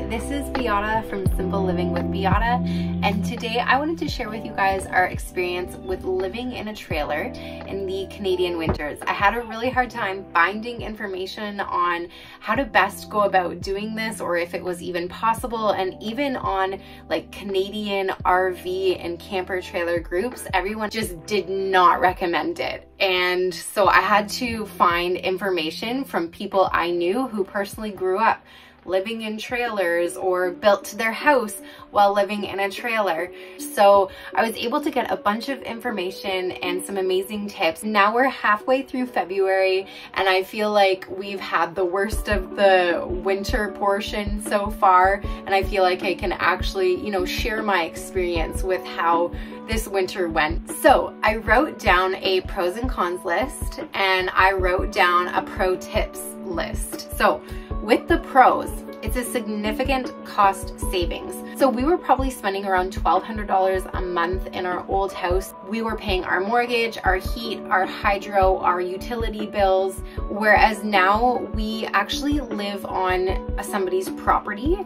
this is Biata from Simple Living with Biata, and today I wanted to share with you guys our experience with living in a trailer in the Canadian winters. I had a really hard time finding information on how to best go about doing this, or if it was even possible, and even on like Canadian RV and camper trailer groups, everyone just did not recommend it. And so I had to find information from people I knew who personally grew up living in trailers or built their house while living in a trailer. So I was able to get a bunch of information and some amazing tips. Now we're halfway through February and I feel like we've had the worst of the winter portion so far, and I feel like I can actually, share my experience with how this winter went. So I wrote down a pros and cons list, and I wrote down a pro tips list. So with the pros, it's a significant cost savings. So we were probably spending around $1,200 a month in our old house. We were paying our mortgage, our heat, our hydro, our utility bills, whereas now we actually live on somebody's property.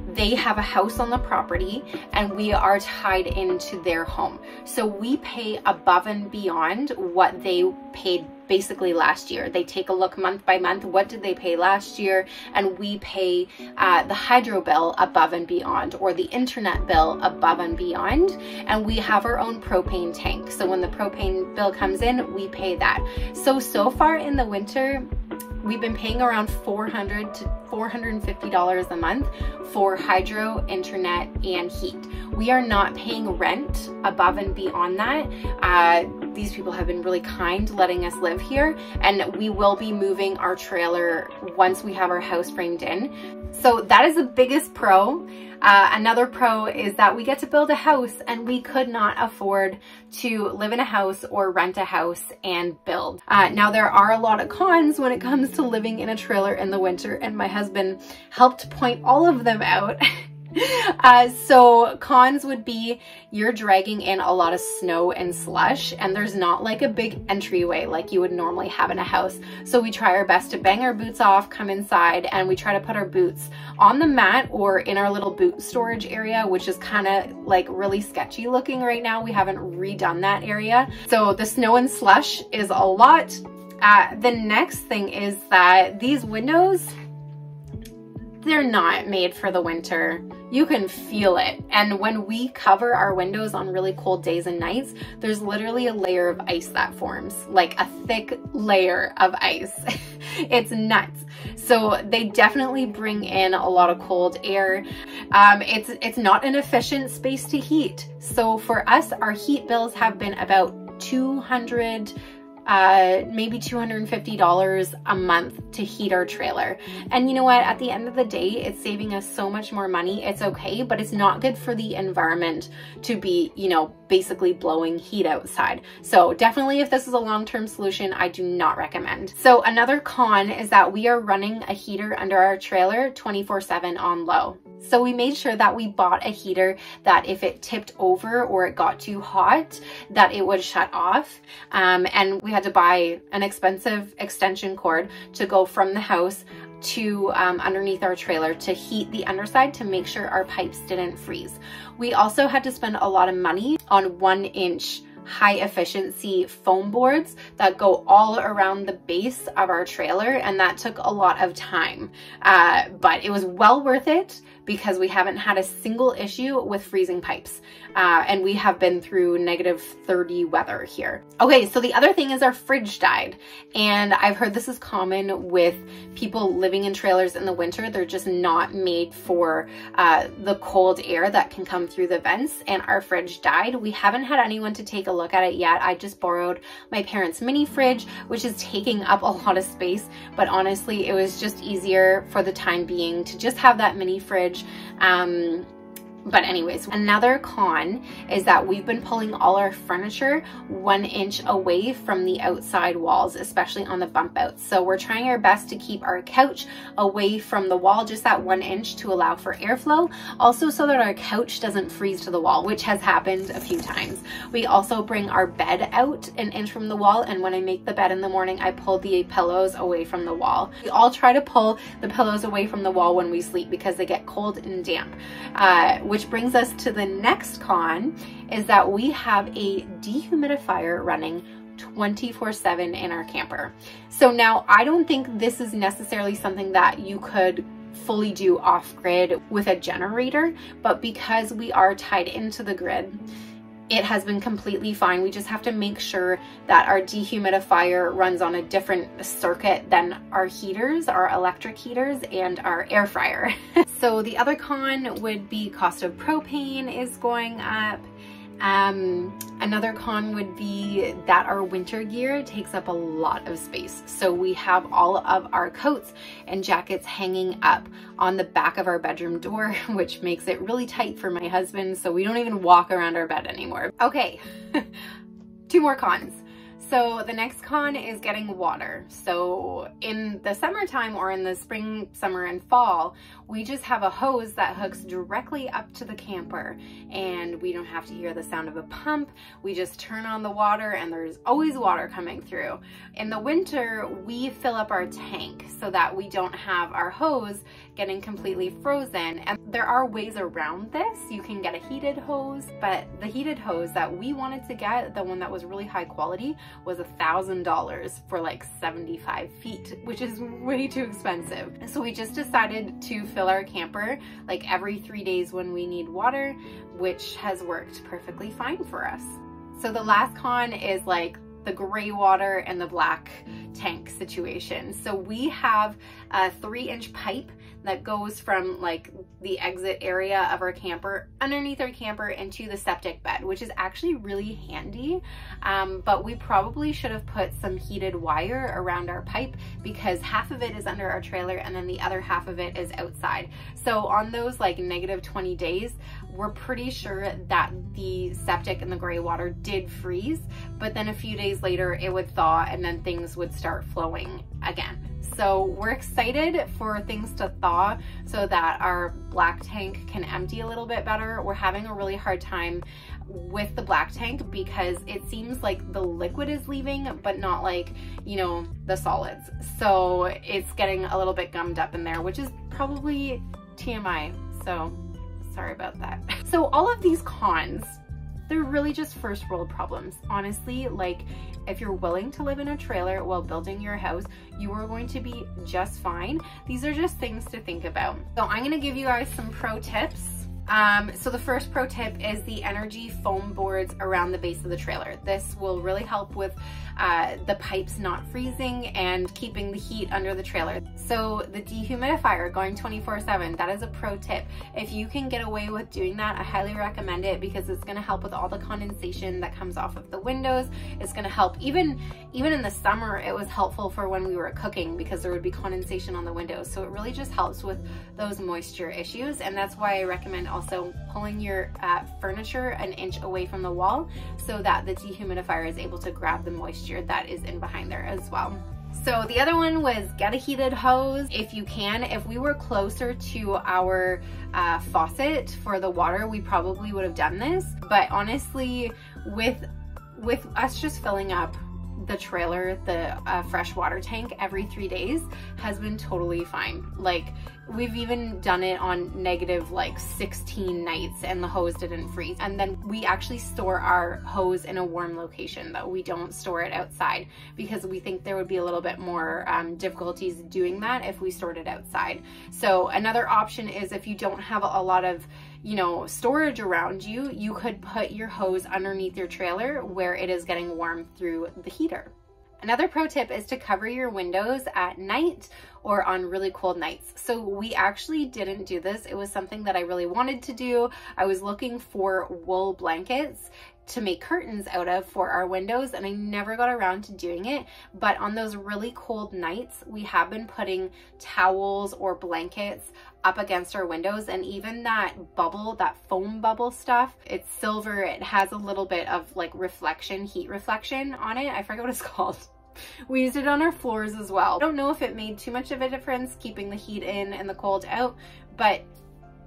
They have a house on the property and we are tied into their home. So we pay above and beyond what they paid basically last year. They take a look month by month, what did they pay last year, and we pay the hydro bill above and beyond, or the internet bill above and beyond, and we have our own propane tank. So when the propane bill comes in, we pay that. So far in the winter, we've been paying around $400 to $450 a month for hydro, internet, and heat. We are not paying rent above and beyond that. These people have been really kind letting us live here, and we will be moving our trailer once we have our house framed in. So that is the biggest pro. Another pro is that we get to build a house, and we could not afford to live in a house or rent a house and build. Now there are a lot of cons when it comes to living in a trailer in the winter, and my husband helped point all of them out. So cons would be you're dragging in a lot of snow and slush, and there's not like a big entryway like you would normally have in a house. So we try our best to bang our boots off, come inside, and we try to put our boots on the mat or in our little boot storage area, which is kind of like really sketchy looking right now. We haven't redone that area. So the snow and slush is a lot. The next thing is that these windows, they're not made for the winter. You can feel it. And when we cover our windows on really cold days and nights, there's literally a layer of ice that forms, like a thick layer of ice. It's nuts. So they definitely bring in a lot of cold air. It's not an efficient space to heat. So for us, our heat bills have been about maybe $250 a month to heat our trailer. And you know what? At the end of the day, it's saving us so much more money. It's okay, but it's not good for the environment to be, basically blowing heat outside. So definitely, if this is a long-term solution, I do not recommend. So another con is that we are running a heater under our trailer 24/7 on low. So we made sure that we bought a heater that if it tipped over or it got too hot, that it would shut off. And we had to buy an expensive extension cord to go from the house to underneath our trailer to heat the underside to make sure our pipes didn't freeze. We also had to spend a lot of money on 1-inch high efficiency foam boards that go all around the base of our trailer, and that took a lot of time, but it was well worth it because we haven't had a single issue with freezing pipes, and we have been through -30 weather here. Okay, so the other thing is our fridge died, and I've heard this is common with people living in trailers in the winter. They're just not made for the cold air that can come through the vents, and our fridge died. We haven't had anyone to take a look at it yet. I just borrowed my parents' mini fridge, which is taking up a lot of space, but honestly, it was just easier for the time being to just have that mini fridge. But anyways, another con is that we've been pulling all our furniture 1 inch away from the outside walls, especially on the bump outs. So we're trying our best to keep our couch away from the wall, just that 1 inch to allow for airflow. Also so that our couch doesn't freeze to the wall, which has happened a few times. We also bring our bed out 1 inch from the wall, and when I make the bed in the morning, I pull the pillows away from the wall. We all try to pull the pillows away from the wall when we sleep because they get cold and damp. Which brings us to the next con, is that we have a dehumidifier running 24/7 in our camper. So now I don't think this is necessarily something that you could fully do off grid with a generator, but because we are tied into the grid, it has been completely fine. We just have to make sure that our dehumidifier runs on a different circuit than our heaters, our electric heaters, and our air fryer. So the other con would be cost of propane is going up. Another con would be that our winter gear takes up a lot of space. So we have all of our coats and jackets hanging up on the back of our bedroom door, which makes it really tight for my husband. So we don't even walk around our bed anymore. Okay, 2 more cons. So the next con is getting water. So in the summertime or in the spring, summer, and fall, we just have a hose that hooks directly up to the camper, and we don't have to hear the sound of a pump. We just turn on the water and there's always water coming through. In the winter, we fill up our tank so that we don't have our hose getting completely frozen. And there are ways around this. You can get a heated hose, but the heated hose that we wanted to get, the one that was really high quality, was $1,000 for like 75 feet, which is way too expensive. So we just decided to fill our camper like every 3 days when we need water, which has worked perfectly fine for us. So the last con is like the gray water and the black tank situation. So we have a 3-inch pipe that goes from like the exit area of our camper underneath our camper into the septic bed, which is actually really handy. But we probably should have put some heated wire around our pipe because half of it is under our trailer and then the other half of it is outside. So on those like -20 days, we're pretty sure that the septic and the gray water did freeze, but then a few days later it would thaw and then things would start flowing again. So we're excited for things to thaw so that our black tank can empty a little bit better. We're having a really hard time with the black tank because it seems like the liquid is leaving, but not like, you know, the solids. So it's getting a little bit gummed up in there, which is probably TMI. So sorry about that. So all of these cons, they're really just first world problems. Honestly, like if you're willing to live in a trailer while building your house, you are going to be just fine. These are just things to think about. So I'm gonna give you guys some pro tips. So the first pro tip is the energy foam boards around the base of the trailer. This will really help with the pipes not freezing and keeping the heat under the trailer. So the dehumidifier going 24/7, that is a pro tip. If you can get away with doing that, I highly recommend it because it's gonna help with all the condensation that comes off of the windows. It's gonna help, even in the summer, it was helpful for when we were cooking because there would be condensation on the windows. So it really just helps with those moisture issues. And that's why I recommend also pulling your furniture 1 inch away from the wall so that the dehumidifier is able to grab the moisture that is in behind there as well. So the other one was get a heated hose if you can. If we were closer to our faucet for the water, we probably would have done this. But honestly, with us just filling up the trailer, the fresh water tank every 3 days has been totally fine. Like we've even done it on negative like 16 nights and the hose didn't freeze. And then we actually store our hose in a warm location though. We don't store it outside because we think there would be a little bit more difficulties doing that if we stored it outside. So another option is if you don't have a lot of, you know, storage around you, you could put your hose underneath your trailer where it is getting warm through the heater. Another pro tip is to cover your windows at night or on really cold nights. So we actually didn't do this. It was something that I really wanted to do. I was looking for wool blankets to make curtains out of for our windows and I never got around to doing it. But on those really cold nights, we have been putting towels or blankets up against our windows, and even that bubble, that foam bubble stuff, it's silver. It has a little bit of like reflection, heat reflection on it. I forget what it's called. We used it on our floors as well. I don't know if it made too much of a difference keeping the heat in and the cold out, but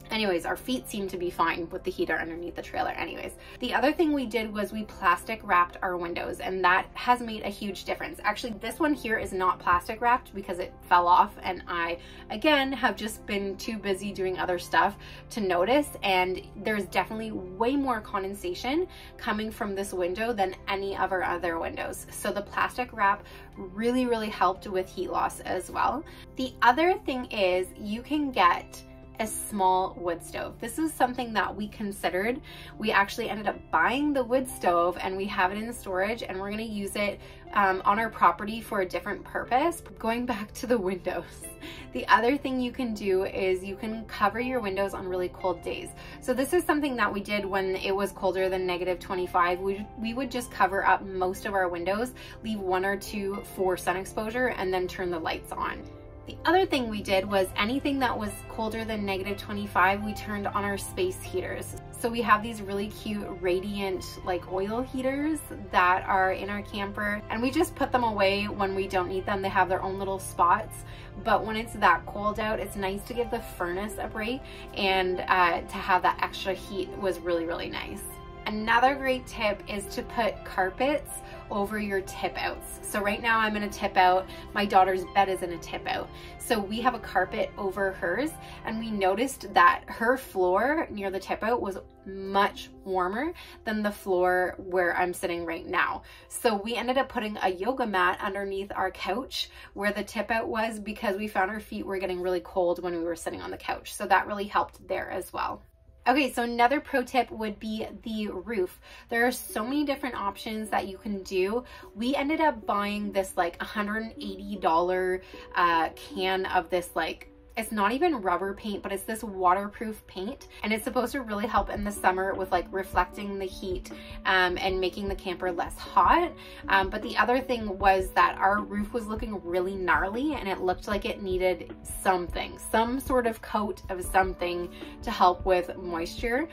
anyways, our feet seem to be fine with the heater underneath the trailer anyways. The other thing we did was we plastic wrapped our windows, and that has made a huge difference. Actually, this one here is not plastic wrapped because it fell off, and I, again, have just been too busy doing other stuff to notice, and there's definitely way more condensation coming from this window than any of our other windows. So the plastic wrap really, really helped with heat loss as well. The other thing is you can get a small wood stove. This is something that we considered. We actually ended up buying the wood stove, and we have it in storage, and we're going to use it on our property for a different purpose. Going back to the windows, the other thing you can do is you can cover your windows on really cold days. So this is something that we did when it was colder than -25. We would just cover up most of our windows, leave 1 or 2 for sun exposure, and then turn the lights on. The other thing we did was anything that was colder than -25, we turned on our space heaters. So we have these really cute radiant like oil heaters that are in our camper, and we just put them away when we don't need them. They have their own little spots, but when it's that cold out, it's nice to give the furnace a break, and to have that extra heat was really, really nice. Another great tip is to put carpets over your tip outs. So right now I'm in a tip out. My daughter's bed is in a tip out. So we have a carpet over hers, and we noticed that her floor near the tip out was much warmer than the floor where I'm sitting right now. So we ended up putting a yoga mat underneath our couch where the tip out was, because we found our feet were getting really cold when we were sitting on the couch. So that really helped there as well. Okay, so another pro tip would be the roof. There are so many different options that you can do. We ended up buying this like $180 can of this, like, it's not even rubber paint, but it's this waterproof paint, and it's supposed to really help in the summer with like reflecting the heat and making the camper less hot. But the other thing was that our roof was looking really gnarly, and it looked like it needed something, some sort of coat of something to help with moisture.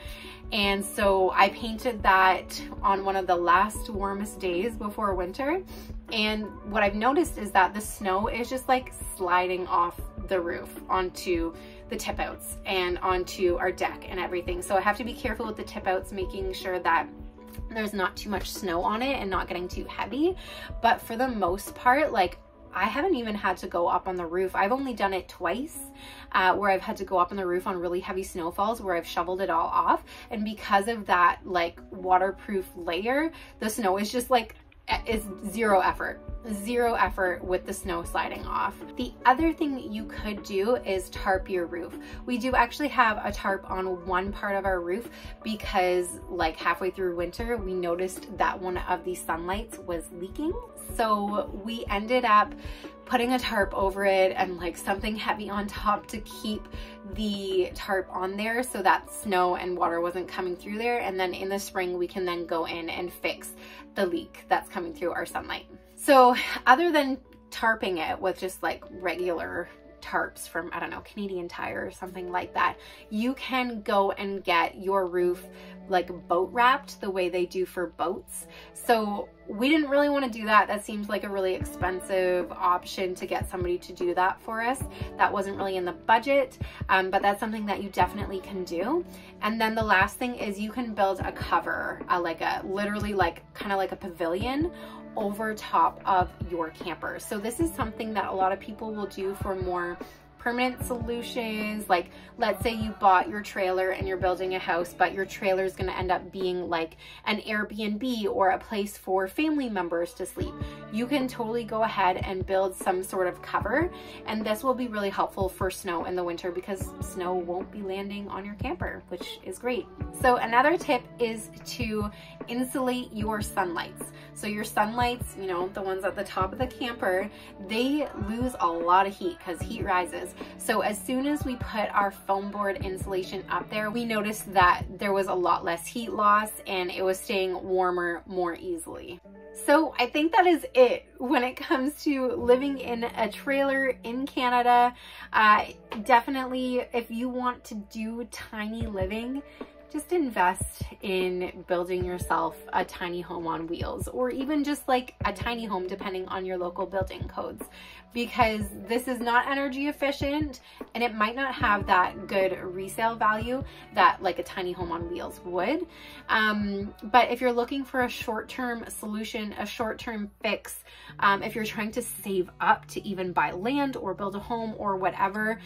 And so I painted that on one of the last warmest days before winter. And what I've noticed is that the snow is just like sliding off the roof onto the tip outs and onto our deck and everything. So I have to be careful with the tip outs, making sure that there's not too much snow on it and not getting too heavy. But for the most part, like, I haven't even had to go up on the roof. I've only done it twice where I've had to go up on the roof on really heavy snowfalls where I've shoveled it all off. And because of that like waterproof layer, the snow is just like, is zero effort with the snow sliding off. The other thing you could do is tarp your roof. We do actually have a tarp on one part of our roof because like halfway through winter, we noticed that one of the sunlights was leaking. So we ended up putting a tarp over it and like something heavy on top to keep the tarp on there so that snow and water wasn't coming through there. And then in the spring, we can then go in and fix the leak that's coming through our sunlight. So other than tarping it with just like regular tarps from, I don't know, Canadian Tire or something like that, you can go and get your roof like boat wrapped the way they do for boats. So we didn't really want to do that. That seems like a really expensive option to get somebody to do that for us. That wasn't really in the budget, but that's something that you definitely can do. And then the last thing is you can build a cover, like a literally like kind of like a pavilion over top of your camper. So this is something that a lot of people will do for more permanent solutions. Like, let's say you bought your trailer and you're building a house, but your trailer is going to end up being like an Airbnb or a place for family members to sleep. You can totally go ahead and build some sort of cover, and this will be really helpful for snow in the winter because snow won't be landing on your camper, which is great. So another tip is to insulate your sunlights. So your sunlights, you know, the ones at the top of the camper, they lose a lot of heat because heat rises. was. So as soon as we put our foam board insulation up there, we noticed that there was a lot less heat loss and it was staying warmer more easily. So I think that is it when it comes to living in a trailer in Canada. Definitely, if you want to do tiny living, just invest in building yourself a tiny home on wheels, or even just like a tiny home depending on your local building codes, because this is not energy efficient and it might not have that good resale value that like a tiny home on wheels would. But if you're looking for a short-term solution, a short-term fix, if you're trying to save up to even buy land or build a home or whatever,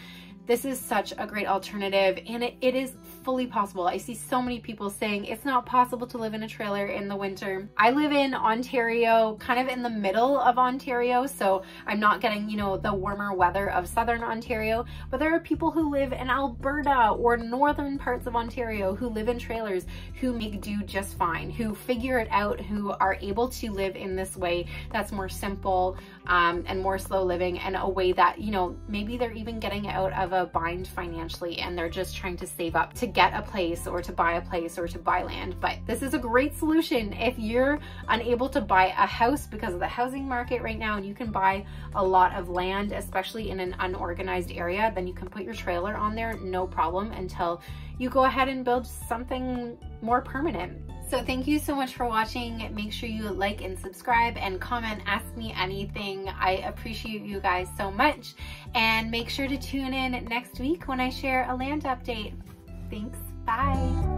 this is such a great alternative, and it is fully possible. I see so many people saying it's not possible to live in a trailer in the winter. I live in Ontario, kind of in the middle of Ontario, so I'm not getting, you know, the warmer weather of southern Ontario, but there are people who live in Alberta or northern parts of Ontario who live in trailers who make do just fine, who figure it out, who are able to live in this way that's more simple and more slow living, and a way that, you know, maybe they're even getting out of a bind financially and they're just trying to save up to get a place or to buy a place or to buy land. But this is a great solution if you're unable to buy a house because of the housing market right now, and you can buy a lot of land, especially in an unorganized area. Then you can put your trailer on there, no problem, until you go ahead and build something more permanent. So thank you so much for watching. Make sure you like and subscribe and comment, ask me anything. I appreciate you guys so much. And make sure to tune in next week when I share a land update. Thanks, bye.